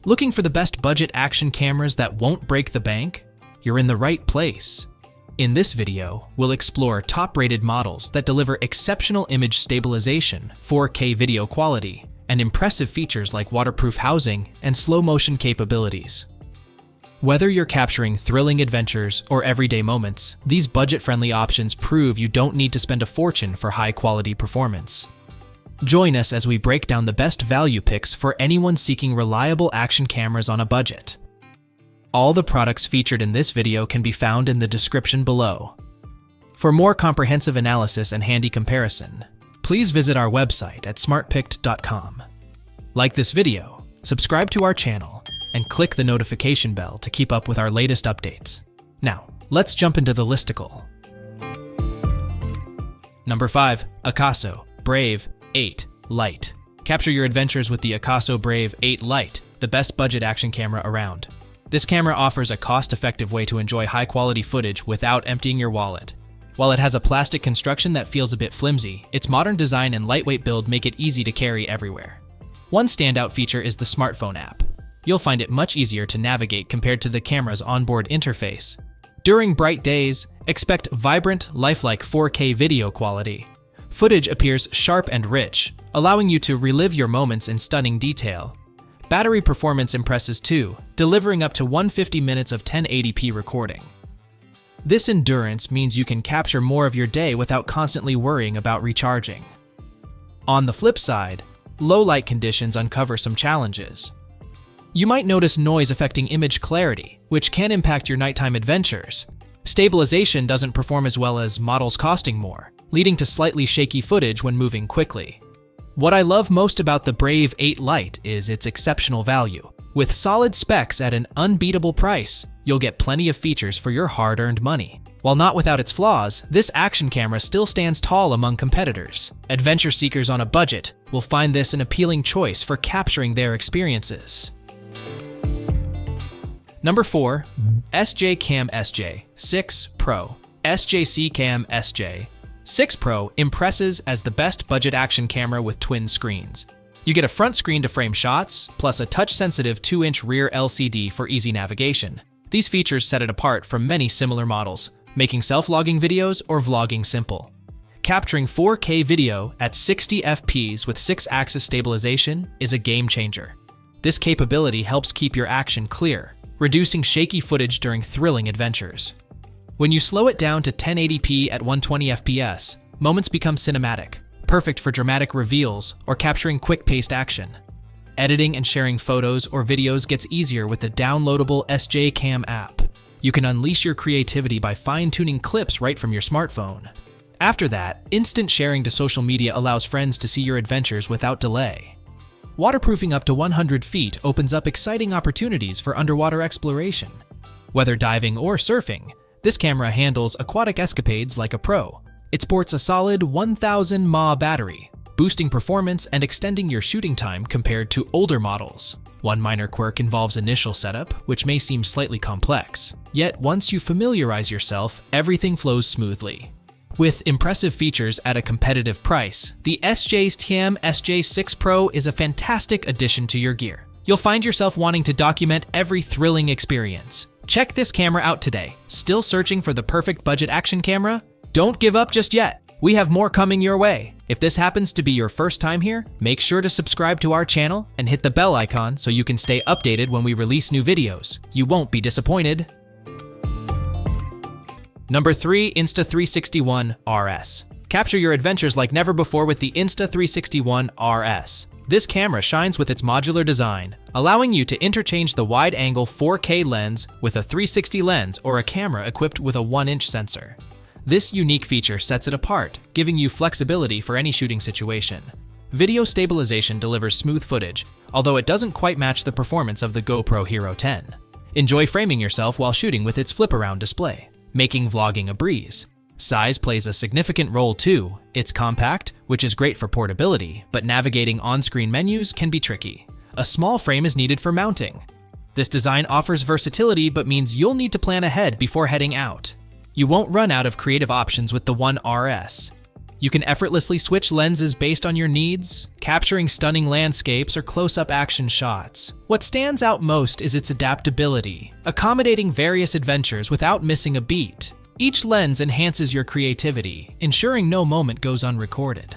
Looking for the best budget action cameras that won't break the bank? You're in the right place. In this video, we'll explore top-rated models that deliver exceptional image stabilization, 4K video quality, and impressive features like waterproof housing and slow-motion capabilities. Whether you're capturing thrilling adventures or everyday moments, these budget-friendly options prove you don't need to spend a fortune for high-quality performance. Join us as we break down the best value picks for anyone seeking reliable action cameras on a budget. All the products featured in this video can be found in the description below. For more comprehensive analysis and handy comparison, please visit our website at smartpicked.com. Like this video, subscribe to our channel, and click the notification bell to keep up with our latest updates. Now, let's jump into the listicle. Number 5. Akaso Brave 8 Lite. Capture your adventures with the Akaso Brave 8 Lite, the best budget action camera around. This camera offers a cost-effective way to enjoy high-quality footage without emptying your wallet. While it has a plastic construction that feels a bit flimsy, its modern design and lightweight build make it easy to carry everywhere. One standout feature is the smartphone app. You'll find it much easier to navigate compared to the camera's onboard interface. During bright days, expect vibrant, lifelike 4K video quality. Footage appears sharp and rich, allowing you to relive your moments in stunning detail. Battery performance impresses too, delivering up to 150 minutes of 1080p recording. This endurance means you can capture more of your day without constantly worrying about recharging. On the flip side, low light conditions uncover some challenges. You might notice noise affecting image clarity, which can impact your nighttime adventures. Stabilization doesn't perform as well as models costing more, leading to slightly shaky footage when moving quickly. What I love most about the Brave 8 Lite is its exceptional value. With solid specs at an unbeatable price, you'll get plenty of features for your hard-earned money. While not without its flaws, this action camera still stands tall among competitors. Adventure seekers on a budget will find this an appealing choice for capturing their experiences. Number 4. SJCAM SJ6Pro. SJCAM SJ6Pro impresses as the best budget action camera with twin screens. You get a front screen to frame shots, plus a touch-sensitive 2-inch rear LCD for easy navigation. These features set it apart from many similar models, making self-logging videos or vlogging simple. Capturing 4K video at 60 fps with 6-axis stabilization is a game changer. This capability helps keep your action clear, reducing shaky footage during thrilling adventures. When you slow it down to 1080p at 120 fps, moments become cinematic, perfect for dramatic reveals or capturing quick-paced action. Editing and sharing photos or videos gets easier with the downloadable SJCAM app. You can unleash your creativity by fine-tuning clips right from your smartphone. After that, instant sharing to social media allows friends to see your adventures without delay. Waterproofing up to 100 feet opens up exciting opportunities for underwater exploration. Whether diving or surfing, this camera handles aquatic escapades like a pro. It sports a solid 1000 mAh battery, boosting performance and extending your shooting time compared to older models. One minor quirk involves initial setup, which may seem slightly complex. Yet once you familiarize yourself, everything flows smoothly. With impressive features at a competitive price, the SJCAM SJ6Pro is a fantastic addition to your gear. You'll find yourself wanting to document every thrilling experience. Check this camera out today. Still searching for the perfect budget action camera? Don't give up just yet. We have more coming your way. If this happens to be your first time here, make sure to subscribe to our channel and hit the bell icon so you can stay updated when we release new videos. You won't be disappointed. Number 3. Insta360 One RS. Capture your adventures like never before with the Insta360 One RS. This camera shines with its modular design, allowing you to interchange the wide-angle 4K lens with a 360 lens or a camera equipped with a 1-inch sensor. This unique feature sets it apart, giving you flexibility for any shooting situation. Video stabilization delivers smooth footage, although it doesn't quite match the performance of the GoPro Hero 10. Enjoy framing yourself while shooting with its flip-around display, making vlogging a breeze. Size plays a significant role too. It's compact, which is great for portability, but navigating on-screen menus can be tricky. A small frame is needed for mounting. This design offers versatility but means you'll need to plan ahead before heading out. You won't run out of creative options with the One RS. You can effortlessly switch lenses based on your needs, capturing stunning landscapes or close-up action shots. What stands out most is its adaptability, accommodating various adventures without missing a beat. Each lens enhances your creativity, ensuring no moment goes unrecorded.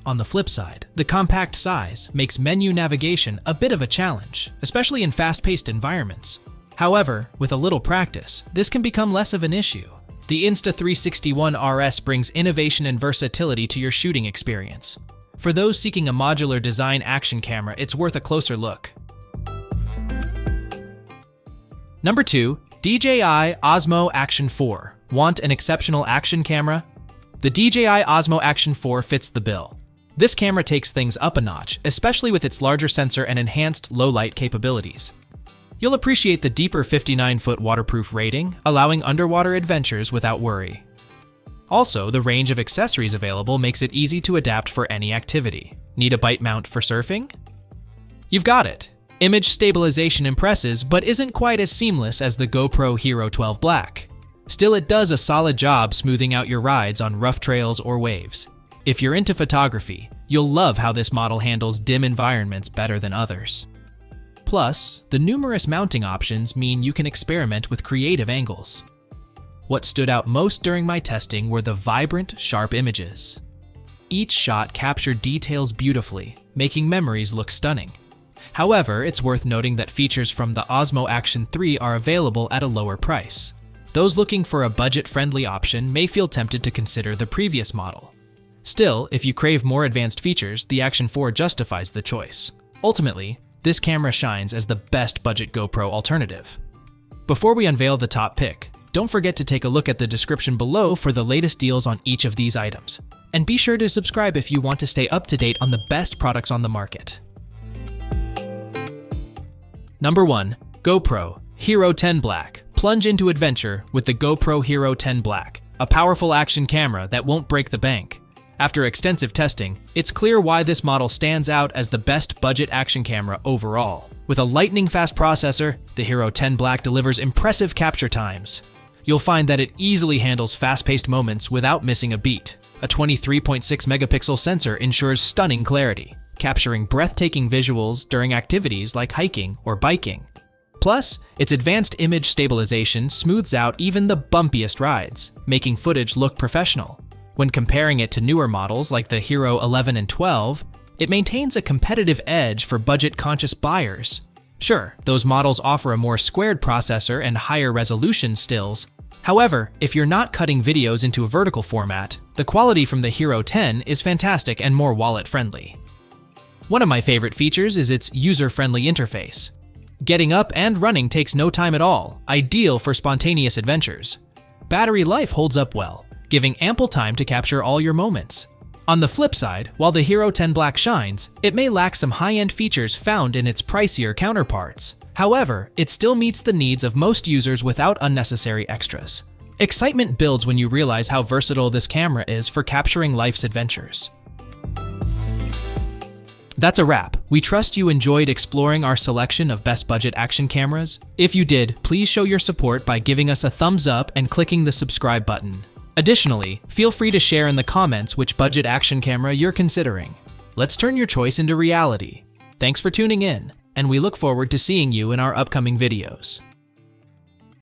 On the flip side, the compact size makes menu navigation a bit of a challenge, especially in fast-paced environments. However, with a little practice, this can become less of an issue. The Insta360 One RS brings innovation and versatility to your shooting experience. For those seeking a modular design action camera, it's worth a closer look. Number 2. DJI Osmo Action 4. Want an exceptional action camera? The DJI Osmo Action 4 fits the bill. This camera takes things up a notch, especially with its larger sensor and enhanced low-light capabilities. You'll appreciate the deeper 59-foot waterproof rating, allowing underwater adventures without worry. Also, the range of accessories available makes it easy to adapt for any activity. Need a bite mount for surfing? You've got it. Image stabilization impresses, but isn't quite as seamless as the GoPro Hero 12 Black. Still, it does a solid job smoothing out your rides on rough trails or waves. If you're into photography, you'll love how this model handles dim environments better than others. Plus, the numerous mounting options mean you can experiment with creative angles. What stood out most during my testing were the vibrant, sharp images. Each shot captured details beautifully, making memories look stunning. However, it's worth noting that features from the Osmo Action 3 are available at a lower price. Those looking for a budget-friendly option may feel tempted to consider the previous model. Still, if you crave more advanced features, the Action 4 justifies the choice. Ultimately, this camera shines as the best budget GoPro alternative. Before we unveil the top pick, don't forget to take a look at the description below for the latest deals on each of these items. And be sure to subscribe if you want to stay up to date on the best products on the market. Number 1. GoPro Hero 10 Black. Plunge into adventure with the GoPro Hero 10 Black, a powerful action camera that won't break the bank. After extensive testing, it's clear why this model stands out as the best budget action camera overall. With a lightning-fast processor, the Hero 10 Black delivers impressive capture times. You'll find that it easily handles fast-paced moments without missing a beat. A 23.6 megapixel sensor ensures stunning clarity, capturing breathtaking visuals during activities like hiking or biking. Plus, its advanced image stabilization smooths out even the bumpiest rides, making footage look professional. When comparing it to newer models like the Hero 11 and 12, it maintains a competitive edge for budget-conscious buyers. Sure, those models offer a more squared processor and higher resolution stills. However, if you're not cutting videos into a vertical format, the quality from the Hero 10 is fantastic and more wallet-friendly. One of my favorite features is its user-friendly interface. Getting up and running takes no time at all, ideal for spontaneous adventures. Battery life holds up well, giving ample time to capture all your moments. On the flip side, while the Hero 10 Black shines, it may lack some high-end features found in its pricier counterparts. However, it still meets the needs of most users without unnecessary extras. Excitement builds when you realize how versatile this camera is for capturing life's adventures. That's a wrap. We trust you enjoyed exploring our selection of best budget action cameras. If you did, please show your support by giving us a thumbs up and clicking the subscribe button. Additionally, feel free to share in the comments which budget action camera you're considering. Let's turn your choice into reality. Thanks for tuning in, and we look forward to seeing you in our upcoming videos.